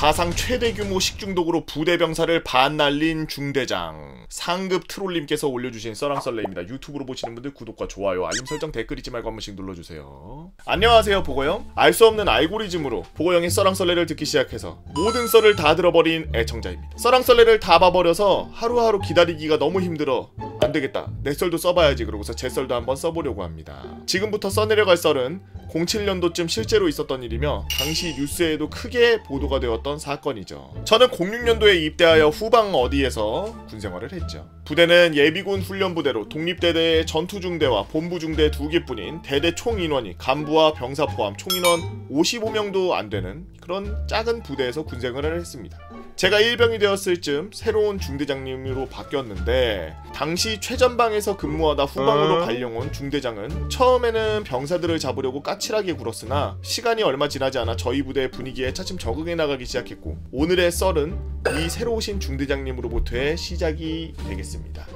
사상 최대 규모 식중독으로 부대 병사를 반 날린 중대장. 상급 트롤님께서 올려주신 썰랑썰레입니다. 유튜브로 보시는 분들 구독과 좋아요, 알림 설정, 댓글 잊지 말고 한 번씩 눌러주세요. 안녕하세요, 보고형. 알 수 없는 알고리즘으로 보고형의 썰랑썰레를 듣기 시작해서 모든 썰을 다 들어버린 애청자입니다. 썰랑썰레를 다 봐버려서 하루하루 기다리기가 너무 힘들어 안되겠다, 내 썰도 써봐야지 그러고서 제 썰도 한번 써보려고 합니다. 지금부터 써내려갈 썰은 07년도쯤 실제로 있었던 일이며 당시 뉴스에도 크게 보도가 되었던 사건이죠. 저는 06년도에 입대하여 후방 어디에서 군생활을 했죠. 부대는 예비군 훈련부대로 독립대대의 전투중대와 본부중대 2개뿐인 대대 총인원이 간부와 병사 포함 총인원 55명도 안되는 그런 작은 부대에서 군생활을 했습니다. 제가 일병이 되었을 즈음 새로운 중대장님으로 바뀌었는데, 당시 최전방에서 근무하다 후방으로 발령온 중대장은 처음에는 병사들을 잡으려고 까칠하게 굴었으나 시간이 얼마 지나지 않아 저희 부대의 분위기에 차츰 적응해 나가기 시작했고, 오늘의 썰은 이 새로 오신 중대장님으로부터의 시작이 되겠습니다.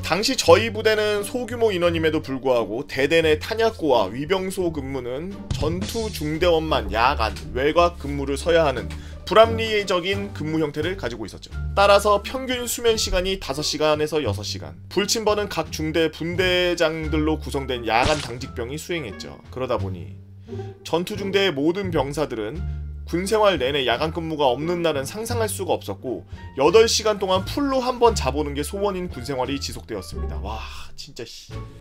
당시 저희 부대는 소규모 인원임에도 불구하고 대대 내 탄약고와 위병소 근무는 전투 중대원만 야간, 외곽 근무를 서야 하는 불합리적인 근무 형태를 가지고 있었죠. 따라서 평균 수면 시간이 5시간에서 6시간, 불침번은 각 중대 분대장들로 구성된 야간 당직병이 수행했죠. 그러다 보니 전투 중대의 모든 병사들은 군생활 내내 야간 근무가 없는 날은 상상할 수가 없었고 8시간 동안 풀로 한번 자보는 게 소원인 군생활이 지속되었습니다. 와, 진짜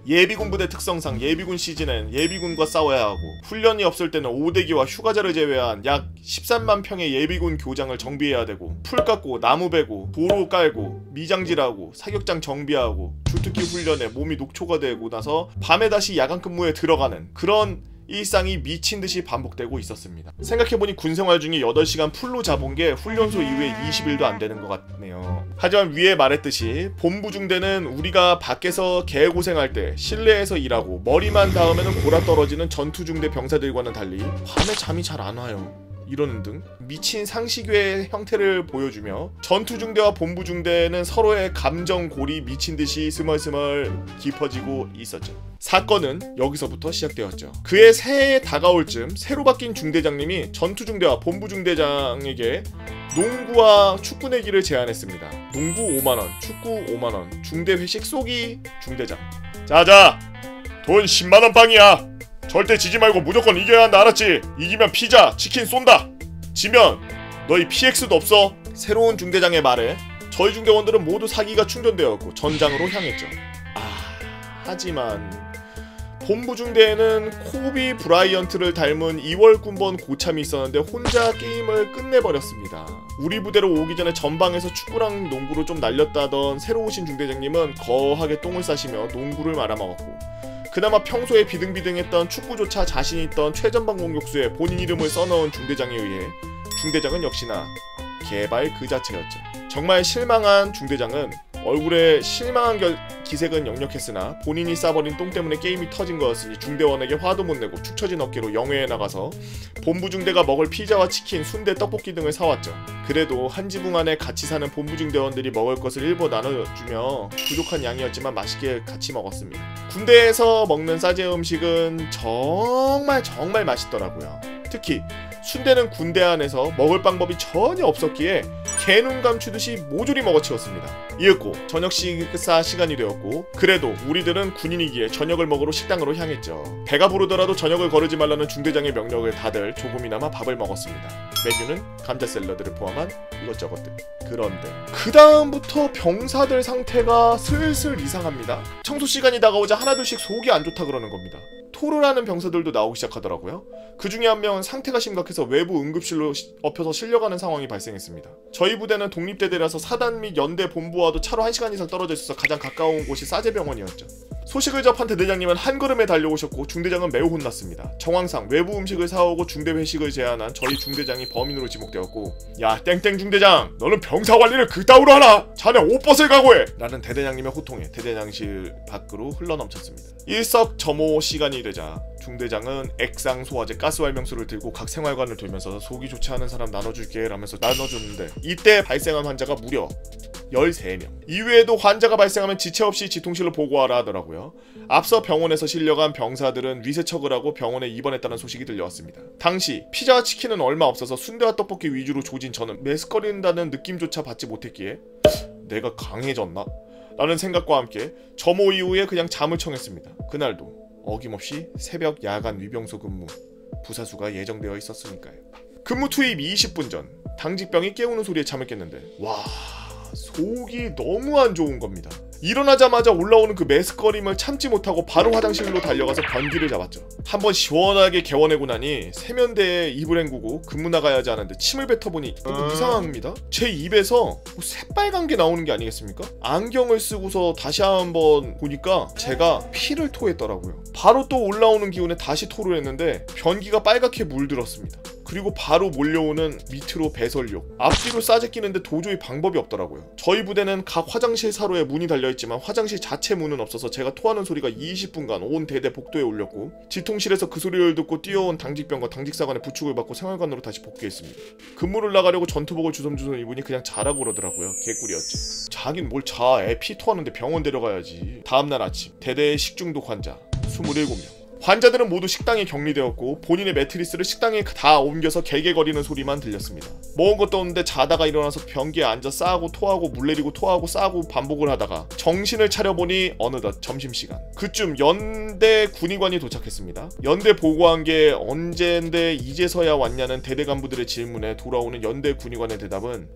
예비군 부대 특성상 예비군 시즌엔 예비군과 싸워야 하고, 훈련이 없을 때는 오대기와 휴가자를 제외한 약 13만 평의 예비군 교장을 정비해야 되고, 풀 깎고 나무 베고 도로 깔고 미장질하고 사격장 정비하고 주특기 훈련에 몸이 녹초가 되고 나서 밤에 다시 야간 근무에 들어가는 그런 일상이 미친듯이 반복되고 있었습니다. 생각해보니 군생활 중에 8시간 풀로 자본 게 훈련소 이후에 20일도 안되는 것 같네요. 하지만 위에 말했듯이 본부중대는 우리가 밖에서 개고생할 때 실내에서 일하고 머리만 닿으면 골아떨어지는 전투중대 병사들과는 달리 밤에 잠이 잘 안 와요. 이러는 등 미친 상식외의 형태를 보여주며 전투중대와 본부중대는 서로의 감정골이 미친듯이 스멀스멀 깊어지고 있었죠. 사건은 여기서부터 시작되었죠. 그해 새해 다가올 즈음 새로 바뀐 중대장님이 전투중대와 본부중대장에게 농구와 축구 내기를 제안했습니다. 농구 5만원, 축구 5만원, 중대 회식 쏘기 중대장. 자자, 돈 10만원 빵이야. 절대 지지 말고 무조건 이겨야 한다, 알았지? 이기면 피자, 치킨 쏜다. 지면 너희 PX도 없어. 새로운 중대장의 말에 저희 중대원들은 모두 사기가 충전되었고 전장으로 향했죠. 하지만 본부중대에는 코비 브라이언트를 닮은 2월 군번 고참이 있었는데 혼자 게임을 끝내버렸습니다. 우리 부대로 오기 전에 전방에서 축구랑 농구로 좀 날렸다던 새로 오신 중대장님은 거하게 똥을 싸시며 농구를 말아먹었고, 그나마 평소에 비등비등했던 축구조차 자신 있던 최전방 공격수에 본인 이름을 써넣은 중대장에 의해 중대장은 역시나 개발 그 자체였죠. 정말 실망한 중대장은 얼굴에 실망한 기색은 역력했으나 본인이 싸버린 똥 때문에 게임이 터진 거였으니 중대원에게 화도 못 내고 축 처진 어깨로 영회에 나가서 본부중대가 먹을 피자와 치킨, 순대, 떡볶이 등을 사왔죠. 그래도 한 지붕 안에 같이 사는 본부중대원들이 먹을 것을 일부 나눠주며 부족한 양이었지만 맛있게 같이 먹었습니다. 군대에서 먹는 싸제 음식은 정말 맛있더라고요. 특히 순대는 군대 안에서 먹을 방법이 전혀 없었기에 개눈 감추듯이 모조리 먹어치웠습니다. 이윽고 저녁 식사 시간이 되었고, 그래도 우리들은 군인이기에 저녁을 먹으러 식당으로 향했죠. 배가 부르더라도 저녁을 거르지 말라는 중대장의 명령을 다들 조금이나마 밥을 먹었습니다. 메뉴는 감자 샐러드를 포함한 이것저것들. 그런데 그 다음부터 병사들 상태가 슬슬 이상합니다. 청소 시간이 다가오자 하나둘씩 속이 안 좋다 그러는 겁니다. 토를 하는 병사들도 나오기 시작하더라고요. 그 중에 한 명은 상태가 심각해서 외부 응급실로 엎혀서 실려가는 상황이 발생했습니다. 저희 부대는 독립대대라서 사단 및 연대 본부와도 차로 1시간 이상 떨어져 있어서 가장 가까운 곳이 싸제병원이었죠. 소식을 접한 대대장님은 한 걸음에 달려오셨고 중대장은 매우 혼났습니다. 정황상 외부 음식을 사오고 중대 회식을 제안한 저희 중대장이 범인으로 지목되었고, 야 땡땡 중대장, 너는 병사 관리를 그따위로 하나? 자네 옷벗을 각오해! 라는 대대장님의 호통에 대대장실 밖으로 흘러넘쳤습니다. 일석점호 시간이 되자 중대장은 액상, 소화제, 가스활명수를 들고 각 생활관을 돌면서 속이 좋지 않은 사람 나눠줄게 라면서 나눠줬는데, 이때 발생한 환자가 무려 13명. 이외에도 환자가 발생하면 지체 없이 지통실로 보고하라 하더라고요. 앞서 병원에서 실려간 병사들은 위세척을 하고 병원에 입원했다는 소식이 들려왔습니다. 당시 피자와 치킨은 얼마 없어서 순대와 떡볶이 위주로 조진 저는 메스꺼린다는 느낌조차 받지 못했기에 내가 강해졌나? 라는 생각과 함께 점호 이후에 그냥 잠을 청했습니다. 그날도 어김없이 새벽 야간 위병소 근무 부사수가 예정되어 있었으니까요. 근무 투입 20분 전 당직병이 깨우는 소리에 잠을 깼는데 와, 속이 너무 안 좋은 겁니다. 일어나자마자 올라오는 그 메스꺼림을 참지 못하고 바로 화장실로 달려가서 변기를 잡았죠. 한번 시원하게 개워내고 나니 세면대에 입을 헹구고 근무 나가야 하지 않은데 침을 뱉어보니 이상합니다. 제 입에서 뭐 새빨간 게 나오는 게 아니겠습니까? 안경을 쓰고서 다시 한번 보니까 제가 피를 토했더라고요. 바로 또 올라오는 기운에 다시 토를 했는데 변기가 빨갛게 물들었습니다. 그리고 바로 몰려오는 밑으로 배설욕. 앞뒤로 싸제끼는데 도저히 방법이 없더라고요. 저희 부대는 각 화장실 사로에 문이 달려있지만 화장실 자체 문은 없어서 제가 토하는 소리가 20분간 온 대대 복도에 울렸고 지통실에서 그 소리를 듣고 뛰어온 당직병과 당직사관의 부축을 받고 생활관으로 다시 복귀했습니다. 근무를 나가려고 전투복을 주섬주섬 입으니 그냥 자라고 그러더라고요. 개꿀이었지. 자긴 뭘 자. 애 피 토하는데 병원 데려가야지. 다음날 아침 대대의 식중독 환자 27명. 환자들은 모두 식당에 격리되었고 본인의 매트리스를 식당에 다 옮겨서 개개거리는 소리만 들렸습니다. 먹은 것도 없는데 자다가 일어나서 변기에 앉아 싸고 토하고 물 내리고 토하고 싸고 반복을 하다가 정신을 차려보니 어느덧 점심시간. 그쯤 연대 군의관이 도착했습니다. 연대 보고한 게 언젠데 이제서야 왔냐는 대대 간부들의 질문에 돌아오는 연대 군의관의 대답은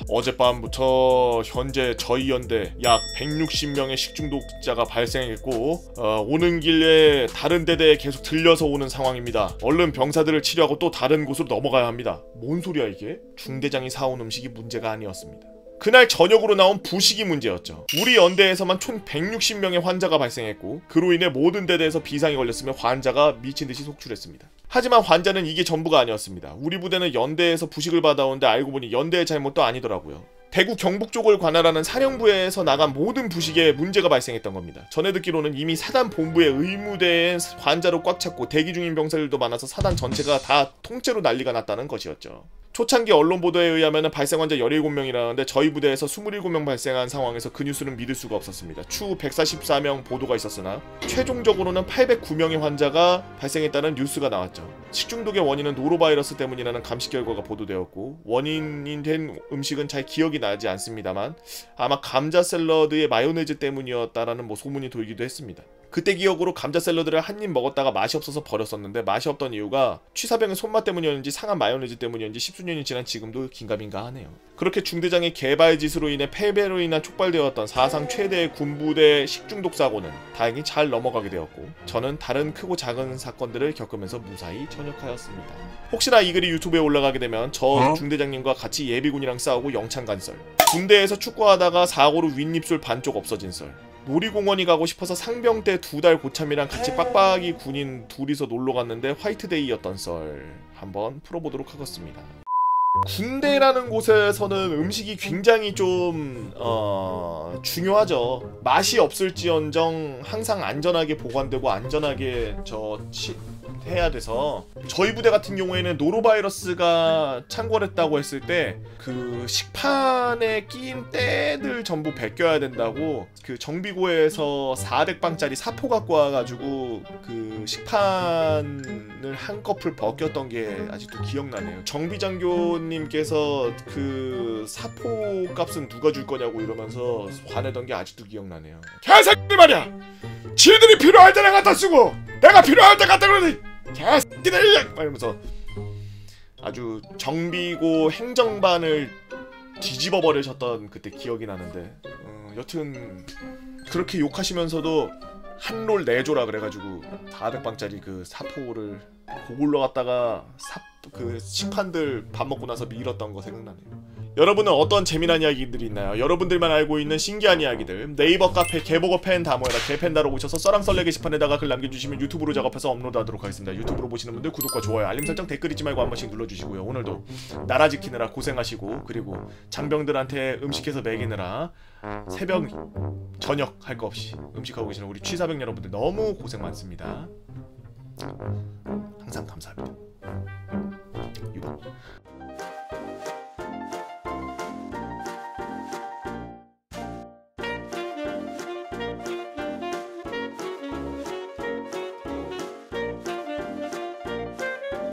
어젯밤부터 현재 저희 연대 약 160명의 식중독자가 발생했고 오는 길에 다른 대대에 계속 들려서 오는 상황입니다. 얼른 병사들을 치료하고 또 다른 곳으로 넘어가야 합니다. 뭔 소리야 이게? 중대장이 사온 음식이 문제가 아니었습니다. 그날 저녁으로 나온 부식이 문제였죠. 우리 연대에서만 총 160명의 환자가 발생했고 그로 인해 모든 대대에서 비상이 걸렸으며 환자가 미친듯이 속출했습니다. 하지만 환자는 이게 전부가 아니었습니다. 우리 부대는 연대에서 부식을 받아오는데 알고 보니 연대의 잘못도 아니더라고요. 대구 경북 쪽을 관할하는 사령부에서 나간 모든 부식에 문제가 발생했던 겁니다. 전해 듣기로는 이미 사단 본부의 의무대엔 환자로 꽉 찼고 대기 중인 병사들도 많아서 사단 전체가 다 통째로 난리가 났다는 것이었죠. 초창기 언론 보도에 의하면 발생 환자 17명이라는데 저희 부대에서 27명 발생한 상황에서 그 뉴스는 믿을 수가 없었습니다. 추후 144명 보도가 있었으나 최종적으로는 809명의 환자가 발생했다는 뉴스가 나왔죠. 식중독의 원인은 노로바이러스 때문이라는 감식 결과가 보도되었고 원인이 된 음식은 잘 기억이 나지 않습니다만 아마 감자 샐러드의 마요네즈 때문이었다라는 소문이 돌기도 했습니다. 그때 기억으로 감자 샐러드를 한 입 먹었다가 맛이 없어서 버렸었는데 맛이 없던 이유가 취사병의 손맛 때문이었는지 상한 마요네즈 때문이었는지 십수년이 지난 지금도 긴가민가하네요. 그렇게 중대장의 개발짓으로 인해 폐배로 인한 촉발되었던 사상 최대의 군부대 식중독 사고는 다행히 잘 넘어가게 되었고 저는 다른 크고 작은 사건들을 겪으면서 무사히 전역하였습니다. 혹시나 이 글이 유튜브에 올라가게 되면 저 중대장님과 같이 예비군이랑 싸우고 영창 간 썰, 군대에서 축구하다가 사고로 윗입술 반쪽 없어진 썰, 놀이공원이 가고 싶어서 상병 때 2달 고참이랑 같이 빡빡이 군인 둘이서 놀러 갔는데 화이트데이였던 썰 한번 풀어보도록 하겠습니다. 군대라는 곳에서는 음식이 굉장히 좀 중요하죠. 맛이 없을지언정 항상 안전하게 보관되고 안전하게 해야 돼서 저희 부대 같은 경우에는 노로바이러스가 창궐했다고 했을 때 그 식판에 끼인 때들 전부 벗겨야 된다고 그 정비고에서 400방짜리 사포 갖고 와가지고 그 식판을 한꺼풀 벗겼던 게 아직도 기억나네요. 정비장교님께서 그 사포 값은 누가 줄 거냐고 이러면서 화내던 게 아직도 기억나네요. 개새끼들 말이야! 지들이 필요할 때 내가 갖다 쓰고 내가 필요할 때 갖다 그러니 개새끼들! 이러면서 아주 정비고 행정반을 뒤집어 버리셨던 그때 기억이 나는데 여튼 그렇게 욕하시면서도 한 롤 내줘라 그래가지고 400방짜리 그 사포를 그걸로 갖다가 그 식판들 밥 먹고 나서 밀었던 거 생각나네요. 여러분은 어떤 재미난 이야기들이 있나요? 여러분들만 알고 있는 신기한 이야기들 네이버 카페 개보고 팬 다 모여라 개팬다로 오셔서 썰랑썰레 게시판에다가 글 남겨주시면 유튜브로 작업해서 업로드하도록 하겠습니다. 유튜브로 보시는 분들 구독과 좋아요 알림 설정 댓글 잊지 말고 한 번씩 눌러주시고요. 오늘도 나라 지키느라 고생하시고 그리고 장병들한테 음식해서 먹이느라 새벽 저녁 할 거 없이 음식하고 계시는 우리 취사병 여러분들 너무 고생 많습니다. 항상 감사합니다.